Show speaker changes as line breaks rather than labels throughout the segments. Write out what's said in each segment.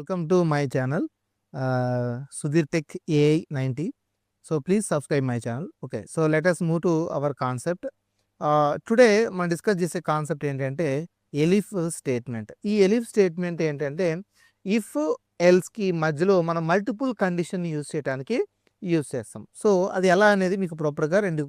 welcome to my channel, Sudhir Tech AI 90. So please subscribe my channel. Okay, so let us move to our concept. Today మనం discuss చేసే concept ఏంటంటే ఎలిఫ్ statement. ఈ ఎలిఫ్ statement ఏంటంటే if ఎల్స్కి మధ్యలో మనం multiple condition use చేయడానికి use చేస్తాం. So అది ఎలా అనేది మీకు ప్రాపర్గా రెండు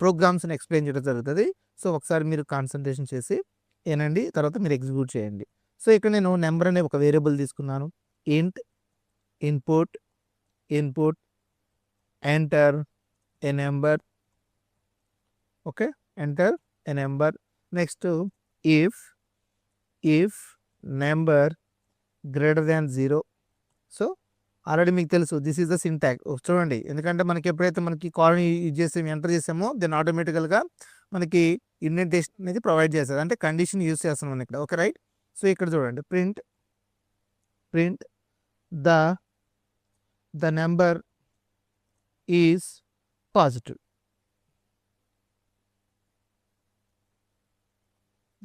ప్రోగ్రామ్స్ని ఎక్స్ప్లెయిన్ చేయడం జరుగుతుంది. సో ఒకసారి మీరు కాన్సన్ట్రేషన్ చేసి ఏనండి, తర్వాత మీరు ఎగ్జిక్యూట్ చేయండి. సో ఇక్కడ నేను నెంబర్ అనే ఒక వేరియబుల్ తీసుకున్నాను. ఇంట్ input enter a number. Okay, enter a number. Next if number greater than 0. So already మీకు తెలుసు దిస్ ఈజ్ ద సింటాక్. చూడండి, ఎందుకంటే మనకి ఎప్పుడైతే మనకి కాలనీ యూజ్ చేసి ఎంటర్ చేసామో దెన్ ఆటోమేటికల్గా మనకి ఇండెంటేషన్ అనేది ప్రొవైడ్ చేస్తుంది, అంటే కండిషన్ యూజ్ చేస్తున్నాం ఇక్కడ. Okay right. సో ఇక్కడ చూడండి, print the number is positive.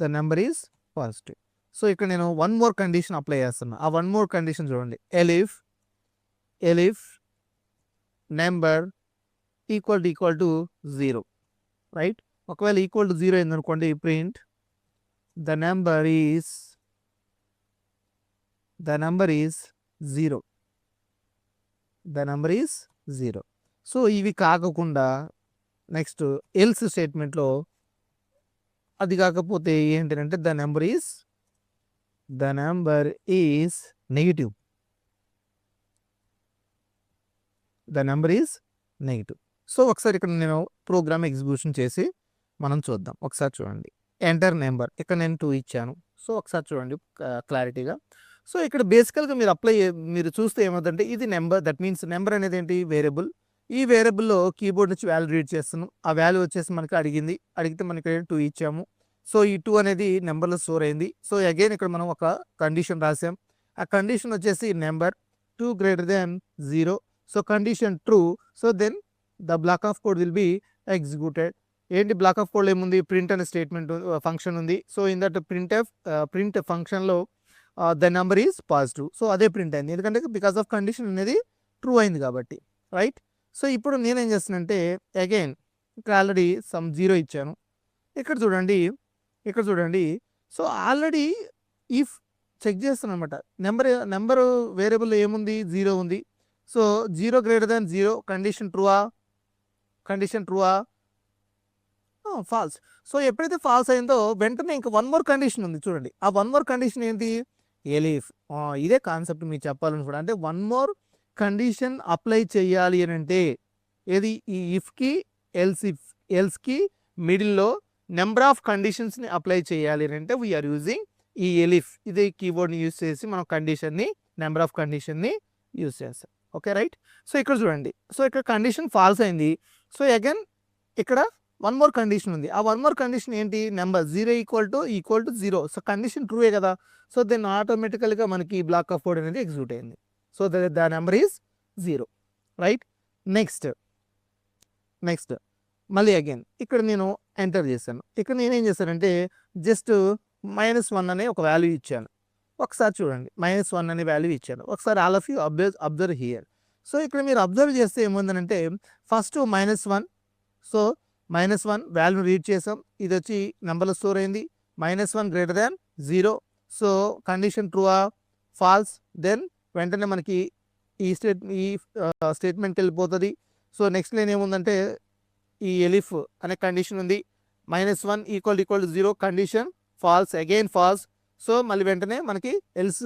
The number is positive. So ఇక్కడ నేను వన్ మోర్ కండిషన్ అప్లై చేస్తున్నా. ఆ వన్ మోర్ కండిషన్ చూడండి, ఎలిఫ్ నెంబర్ ఈక్వల్ టు 0. రైట్. ఒకవేళ ఈక్వల్ టు 0 అయిందనుకోండి, print the number is 0. The number is 0. So ఇవి కాకుండా next else స్టేట్మెంట్లో అది కాకపోతే ఏంటంటే the number is negative. The number is negative. So ఒకసారి ఇక్కడ నేను ప్రోగ్రామ్ ఎగ్జిక్యూషన్ చేసి మనం చూద్దాం. ఒకసారి చూడండి, ఎంటర్ నెంబర్. ఇక్కడ నేను 2 ఇచ్చాను. సో ఒకసారి చూడండి క్లారిటీగా. సో ఇక్కడ బేసికల్గా మీరు చూస్తే ఏమవుతుందంటే ఇది నెంబర్, దట్ మీన్స్ నెంబర్ అనేది ఏంటి, వేరియబుల్. ఈ వేరియబుల్లో కీబోర్డ్ నుంచి వాల్యూ రీడ్ చేస్తున్నాం. ఆ వాల్యూ వచ్చేసి మనకి అడిగితే మనకి 2 ఇచ్చాము. సో ఈ 2 అనేది నెంబర్లో స్టోర్ అయింది. సో అగైన్ ఇక్కడ మనం ఒక కండిషన్ రాసాం. ఆ కండిషన్ వచ్చేసి number 2 greater than 0. So condition true. So then the block of code will be executed. ఏంటి బ్లాక్ ఆఫ్ కోడ్ ఏముంది, ప్రింట్ అనే స్టేట్మెంట్ ఫంక్షన్ ఉంది. సో ఇన్ దట్ ప్రింట్ ఫంక్షన్లో the number is positive. So అదే print అయింది, ఎందుకంటే because of condition అనేది true అయింది కాబట్టి. రైట్. సో ఇప్పుడు నేనేం చేస్తానంటే అగైన్ ఇక్కడ ఆల్రెడీ సమ్ 0 ఇచ్చాను. ఇక్కడ చూడండి. సో ఆల్రెడీ ఇఫ్ చెక్ చేస్తాను అనమాట. నెంబర్ వేరియబుల్ ఏముంది, 0 ఉంది. సో 0 greater than 0 కండిషన్ ట్రూవా ఫాల్స్. సో ఎప్పుడైతే ఫాల్స్ అయిందో వెంటనే ఇంకా వన్ మోర్ కండిషన్ ఉంది. చూడండి, ఆ వన్ మోర్ కండిషన్ ఏంటి, ఎలిఫ్. ఇదే కాన్సెప్ట్ మీకు చెప్పాలని కూడా, అంటే వన్ మోర్ కండిషన్ అప్లై చేయాలి అని అంటే ఏది, ఈ ఇఫ్కి ఎల్స్కి మిడిల్లో నెంబర్ ఆఫ్ కండిషన్స్ని అప్లై చేయాలి అని అంటే వీఆర్ యూజింగ్ ఈ ఎలిఫ్. ఇదే కీబోర్డ్ని యూజ్ చేసి మనం నెంబర్ ఆఫ్ కండిషన్ని యూజ్ చేస్తాం. Okay right. సో ఇక్కడ చూడండి, సో ఇక్కడ కండిషన్ ఫాల్స్ అయింది. సో అగైన్ ఇక్కడ వన్ మోర్ కండిషన్ ఉంది. ఆ వన్ మోర్ కండిషన్ ఏంటి, number 0 equal to 0. So condition ట్రూయే కదా. సో దెన్ ఆటోమేటికల్గా మనకి బ్లాక్ ఆఫ్ కోడ్ అనేది ఎగ్జిక్యూట్ అయింది. So the number is 0. Right. Next మళ్ళీ అగైన్ ఇక్కడ నేను ఎంటర్ చేశాను. ఇక్కడ నేనేం చేశానంటే జస్ట్ -1 అనే ఒక వాల్యూ ఇచ్చాను. ఒకసారి చూడండి, -1 అనే వాల్యూ ఇచ్చాను. ఒకసారి all of you observe here. So ఇక్కడ మీరు అబ్జర్వ్ చేస్తే ఏముందనంటే ఫస్ట్ -1. సో -1 వాల్యూ రీడ్ చేసాం. ఇది వచ్చి నెంబర్లో స్టోర్ అయింది. -1 greater than 0. సో కండిషన్ ట్రూవా ఫాల్స్. దెన్ వెంటనే మనకి ఈ స్టేట్మెంట్కి వెళ్ళిపోతుంది. సో నెక్స్ట్ లైన్ ఏముందంటే ఈ ఎలిఫ్ అనే కండిషన్ ఉంది. -1 equal to 0 condition false, again false. So మళ్ళీ వెంటనే మనకి ఎల్స్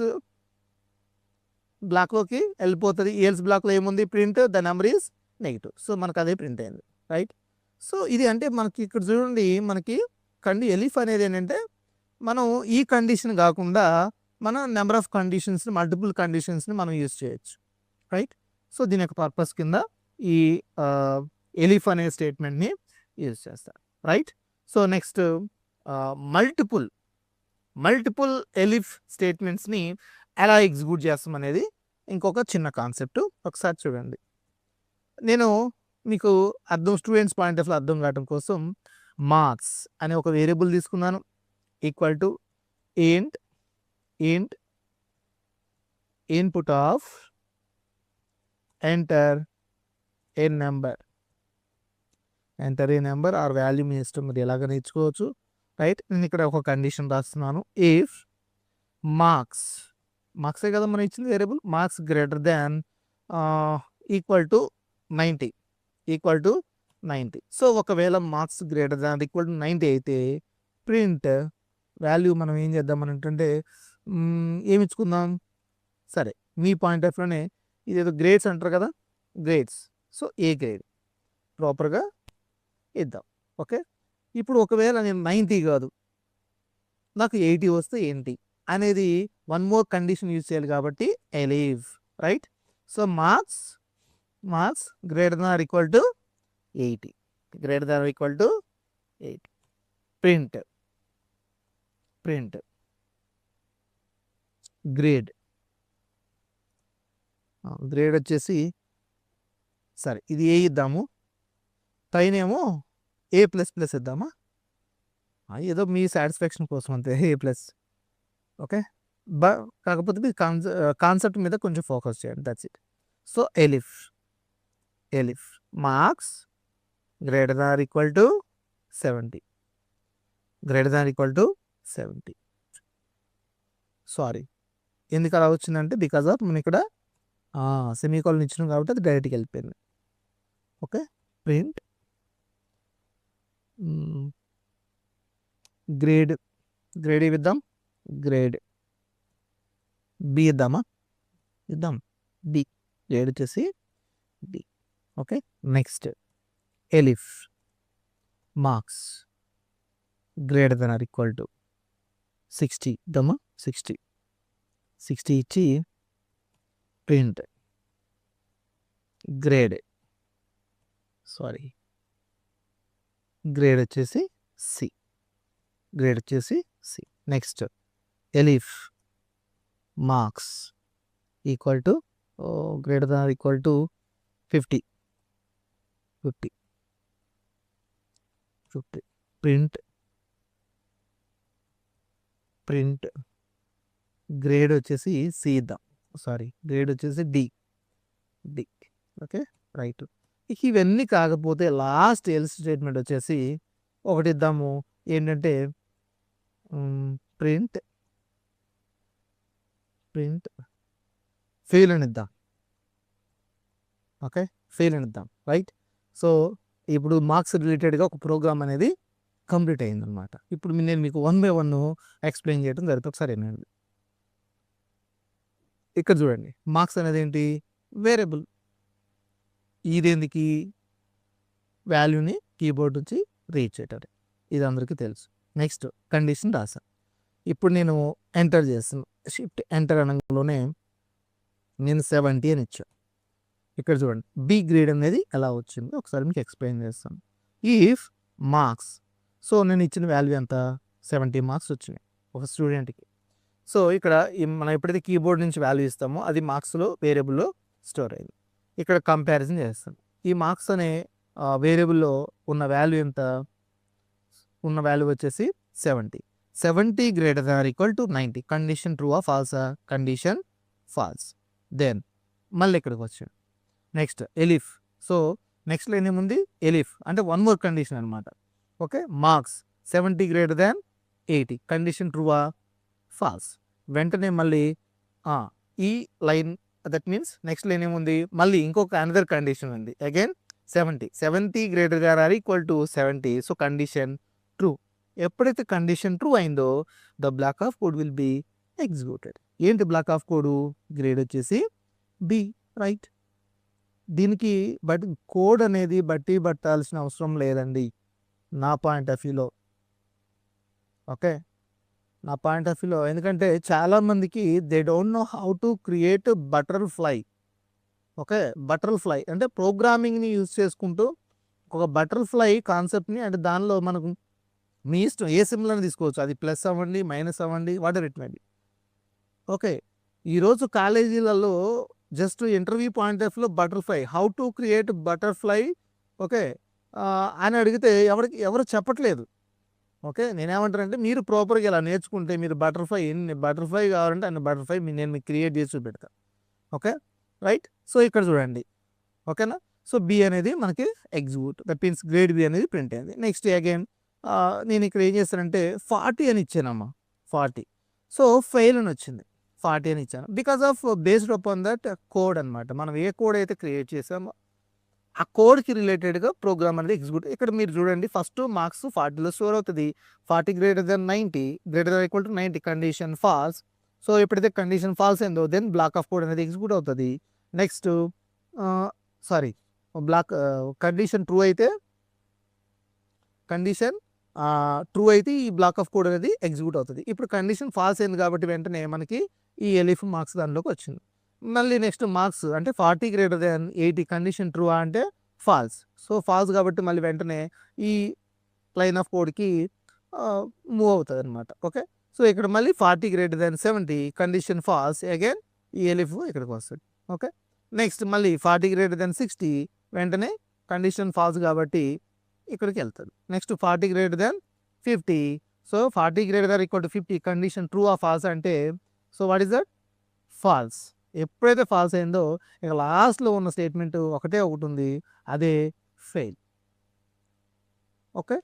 బ్లాక్లోకి వెళ్ళిపోతుంది. ఈ ఎల్స్ బ్లాక్లో ఏముంది, print the number is negative. So మనకు అదే ప్రింట్ అయింది. రైట్. సో ఇది అంటే మనకి ఇక్కడ చూడండి, మనకి ఎలిఫ్ అనేది ఏంటంటే మనం ఈ కండిషన్ కాకుండా మన నెంబర్ ఆఫ్ కండిషన్స్ని, మల్టిపుల్ కండిషన్స్ని మనం యూజ్ చేయొచ్చు. రైట్. సో దీని యొక్క పర్పస్ కింద ఈ ఎలిఫ్ అనే స్టేట్మెంట్ని యూజ్ చేస్తారు. రైట్. సో నెక్స్ట్ మల్టిపుల్ ఎలిఫ్ స్టేట్మెంట్స్ని ఎలా ఎగ్జిక్యూట్ చేస్తాం అనేది ఇంకొక చిన్న కాన్సెప్ట్. ఒకసారి చూడండి, నేను మీకు స్టూడెంట్స్ పాయింట్ ఆఫ్ అర్థం కావడం కోసం మార్క్స్ అనే ఒక వేరియబుల్ తీసుకున్నాను. Equal to int input of enter a number, enter a number or value మీ ఇష్టం, మీరు ఎలాగ నేర్చుకోవచ్చు. రైట్, నేను ఇక్కడ ఒక కండిషన్ రాస్తున్నాను. ఇఫ్ మార్క్స్, మార్క్సే కదా మనం ఇచ్చింది variable, marks greater than equal to 90, equal to 90. So ఒకవేళ marks greater than equal to 90 అయితే ప్రింట్ వాల్యూ మనం ఏం చేద్దాం అంటే ఏమి ఇచ్చుకుందాం. సరే, మీ పాయింట్ ఆఫ్ వ్యూలోనే ఇదేదో గ్రేడ్స్ అంటారు కదా, గ్రేడ్స్. సో ఏ గ్రేడ్ ప్రాపర్గా ఇద్దాం. ఓకే, ఇప్పుడు ఒకవేళ నేను 90 కాదు, నాకు 80 వస్తే ఏంటి అనేది వన్ మోర్ కండిషన్ యూజ్ చేయాలి కాబట్టి elif. Right, so marks greater than or equal to 80, greater than or equal to 80. Print grade, grade వచ్చేసి సరే ఇది ఏ ఇద్దాము, పైనేమో ఏ ప్లస్ ప్లస్ ఇద్దామా, ఏదో మీ సాటిస్ఫాక్షన్ కోసం అంతే, ఏ ప్లస్. ఓకే, కాకపోతే మీరు కాన్సెప్ట్ మీద కొంచెం ఫోకస్ చేయండి, that's it. So elif marks greater than or equal to 70, greater than equal to 70. Sorry, ఎందుకు అలా వచ్చిందంటే బికాజ్ ఆఫ్ మనం ఇక్కడ సెమీకోలన్ ఇచ్చినాం కాబట్టి అది డైరెక్ట్గా వెళ్ళిపోయింది. ఓకే, ప్రింట్ గ్రేడ్ ఇద్దాం, గ్రేడ్ బి ఇద్దామా, ఇద్దాం బి, గ్రేడ్ వచ్చేసి B. Okay, next elif marks greater than or equal to 60 ఇద్దామా, 60 ఇచ్చి ప్రింట్ గ్రేడ్ వచ్చేసి C, next elif marks equal to greater than equal to 50, print grade వచ్చేసి C ఇద్దాం, grade వచ్చేసి డి. Okay, right. ఇవన్నీ కాకపోతే last else statement వచ్చేసి ఒకటి ఇద్దాము, ఏంటంటే ప్రింట్ ఫెయిల్ అని ఇద్దాం. ఓకే, ఫెయిల్ అని ఇద్దాం. రైట్, సో ఇప్పుడు మార్క్స్ రిలేటెడ్గా ఒక ప్రోగ్రామ్ అనేది కంప్లీట్ అయిందనమాట. ఇప్పుడు నేను మీకు 1 by 1 ఎక్స్ప్లెయిన్ చేయడం జరుగుతుంది. ఒకసారి ఏంటండి ఇక్కడ చూడండి, మార్క్స్ అనేది ఏంటి, వేరియబుల్. ఇదేందుకి వాల్యూని కీబోర్డ్ నుంచి రీచ్ చేయటం, ఇది అందరికీ తెలుసు. నెక్స్ట్ కండిషన్ రాసాను. ఇప్పుడు నేను ఎంటర్ చేస్తాను, షిఫ్ట్ ఎంటర్ అనగానే నేను 70 అని ఇచ్చాను. ఇక్కడ చూడండి బి గ్రేడ్ అనేది ఎలా వచ్చిందో ఒకసారి మీకు ఎక్స్ప్లెయిన్ చేస్తాను. ఇఫ్ మార్క్స్, సో నేను ఇచ్చిన వాల్యూ ఎంత, 70 మార్క్స్ వచ్చినాయి ఒక స్టూడెంట్కి. సో ఇక్కడ మనం ఎప్పుడైతే కీబోర్డ్ నుంచి వాల్యూ ఇస్తామో అది మార్క్స్లో వేరియబుల్లో స్టోర్ అయింది. ఇక్కడ కంపారిజన్ చేస్తాను. ఈ మార్క్స్ అనే వేరియబుల్లో ఉన్న వాల్యూ ఎంత, ఉన్న వాల్యూ వచ్చేసి 70 greater than or equal to 90. Condition true ఆ ఫాల్సా, కండిషన్ ఫాల్స్. దెన్ మళ్ళీ ఇక్కడికి వచ్చాను. నెక్స్ట్ ఎలిఫ్, సో నెక్స్ట్లో ఏముంది, ఎలిఫ్ అంటే వన్ మోర్ కండిషన్ అనమాట. ఓకే, మార్క్స్ 70 గ్రేటర్ దాన్ 80, కండిషన్ ట్రూ ఆ ఫాల్స్. వెంటనే మళ్ళీ ఈ line, that means next line ఏముంది, మళ్ళీ ఇంకొక అనదర్ కండిషన్ ఉంది. Again 70 greater than or equal to 70, so condition true. ఎప్పుడైతే కండిషన్ ట్రూ అయిందో the block of code will be executed. ఏంటి బ్లాక్ ఆఫ్ కోడ్, గ్రేడ్ వచ్చేసి బి. రైట్, దీనికి code అనేది బట్టి పట్టాల్సిన అవసరం లేదండి నా పాయింట్ ఆఫ్ వ్యూలో. ఓకే, నా పాయింట్ ఆఫ్ వ్యూలో, ఎందుకంటే చాలామందికి they don't know how to create butterfly. Okay, butterfly అంటే ప్రోగ్రామింగ్ని యూజ్ చేసుకుంటూ ఒక బటర్ఫ్లై కాన్సెప్ట్ని, అంటే దానిలో మనకు మీ ఇష్టం ఏ సింబల్ అని తీసుకోవచ్చు, అది ప్లస్ అవ్వండి, మైనస్ అవ్వండి, what ever it may be. Okay, ఈరోజు కాలేజీలలో జస్ట్ ఇంటర్వ్యూ పాయింట్ ఆఫ్ వ్యూలో butterfly, how to create butterfly, okay అని అడిగితే ఎవరు చెప్పట్లేదు. ఓకే. నేనేమంటానంటే మీరు ప్రాపర్‌గా ఇలా నేర్చుకుంటే మీరు ఎన్ని బటర్‌ఫ్లై కావాలంటే అన్ని బటర్‌ఫ్లై నేను మీకు క్రియేట్ చేసి చూపెడతా. ఓకే. రైట్. సో, ఇక్కడ చూడండి. ఓకేనా. సో, బి అనేది మనకి execute that means grade B అనేది ప్రింట్ అయింది. నెక్స్ట్ అగైన్ నేను ఇక్కడ ఏం చేశానంటే 40 అని ఇచ్చానమ్మా. 40. సో, ఫెయిల్ అని వచ్చింది. 40 అని ఇచ్చాను. Because of based upon that code అనమాట. మనం ఏ కోడ్ అయితే క్రియేట్ చేసామో ఆ కోడ్‌కి రిలేటెడ్‌గా ప్రోగ్రామ్ అనేది ఎగ్జిక్యూట్. ఇక్కడ మీరు చూడండి ఫస్ట్ మార్క్స్ 40లో స్టోర్ అవుతది. 40 greater than 90 greater than equal to 90 condition false. So, ఎప్పుడైతే కండిషన్ ఫాల్స్ అయిందో దెన్ బ్లాక్ ఆఫ్ కోడ్ అనేది ఎగ్జిక్యూట్ అవుతది. నెక్స్ట్ సారీ కండిషన్ ట్రూ అయితే ఈ బ్లాక్ ఆఫ్ కోడ్ అనేది ఎగ్జిక్యూట్ అవుతది. ఇప్పుడు కండిషన్ ఫాల్స్ అయింది కాబట్టి వెంటనే మనకి ఈ ఎలిఫ్ మార్క్స్ దానిలోకి వచ్చింది. మళ్ళీ నెక్స్ట్ మార్క్స్ అంటే 40 గ్రేటర్ థాన్ 80 కండిషన్ ట్రూ అంటే ఫాల్స్. సో, ఫాల్స్ కాబట్టి మళ్ళీ వెంటనే ఈ లైన్ ఆఫ్ కోడ్‌కి మూవ్ అవుతదనమాట. ఓకే. సో, ఇక్కడ మళ్ళీ 40 greater than 70 condition false again ఈ ఎలిఫ్ ఇక్కడికి వస్తది. ఓకే. నెక్స్ట్ మళ్ళీ 40 గ్రేటర్ థాన్ 60 వెంటనే కండిషన్ ఫాల్స్ కాబట్టి ఇక్కడికి వెళ్తది. Next 40 greater than 50 so, 40 greater than equal to 50 condition true or false అంటే so, what is that? False. ఎప్పుడైతే ఫాల్స్ అయిందో ఇక లాస్ట్‌లో ఉన్న స్టేట్మెంట్ ఒకటే ఒకటుంది. అదే fail. Okay.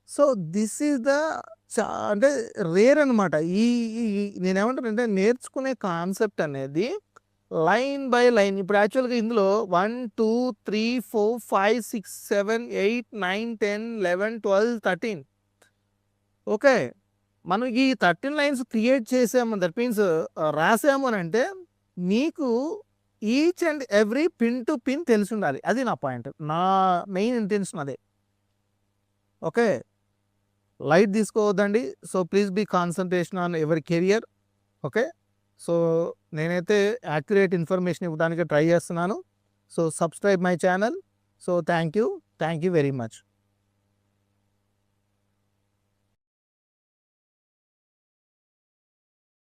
So, this is the అంటే రేర్ అనమాట. ఈ ఈ నేనేమంటానంటే నేర్చుకునే కాన్సెప్ట్ అనేది లైన్ బై లైన్ ఇప్పుడు యాక్చువల్‌గా ఇందులో 1, 2, 3, 4, 5, 6, 7, 8, 9, 10, 11, 12, 13 ఓకే. మనం ఈ 13 లైన్స్ క్రియేట్ చేసాము దట్ మీన్స్ రాసాము అనంటే మీకు each and every pin to pin తెలిసుండాలి. అది నా పాయింట్. నా మెయిన్ ఇంటెన్షన్ అదే. ఓకే. లైట్ తీసుకోవద్దండి. So, please be concentration on your career. Okay. So, నేనైతే యాక్యురేట్ ఇన్ఫర్మేషన్ ఇవ్వడానికి ట్రై చేస్తున్నాను. So, subscribe my channel. So, thank you very much.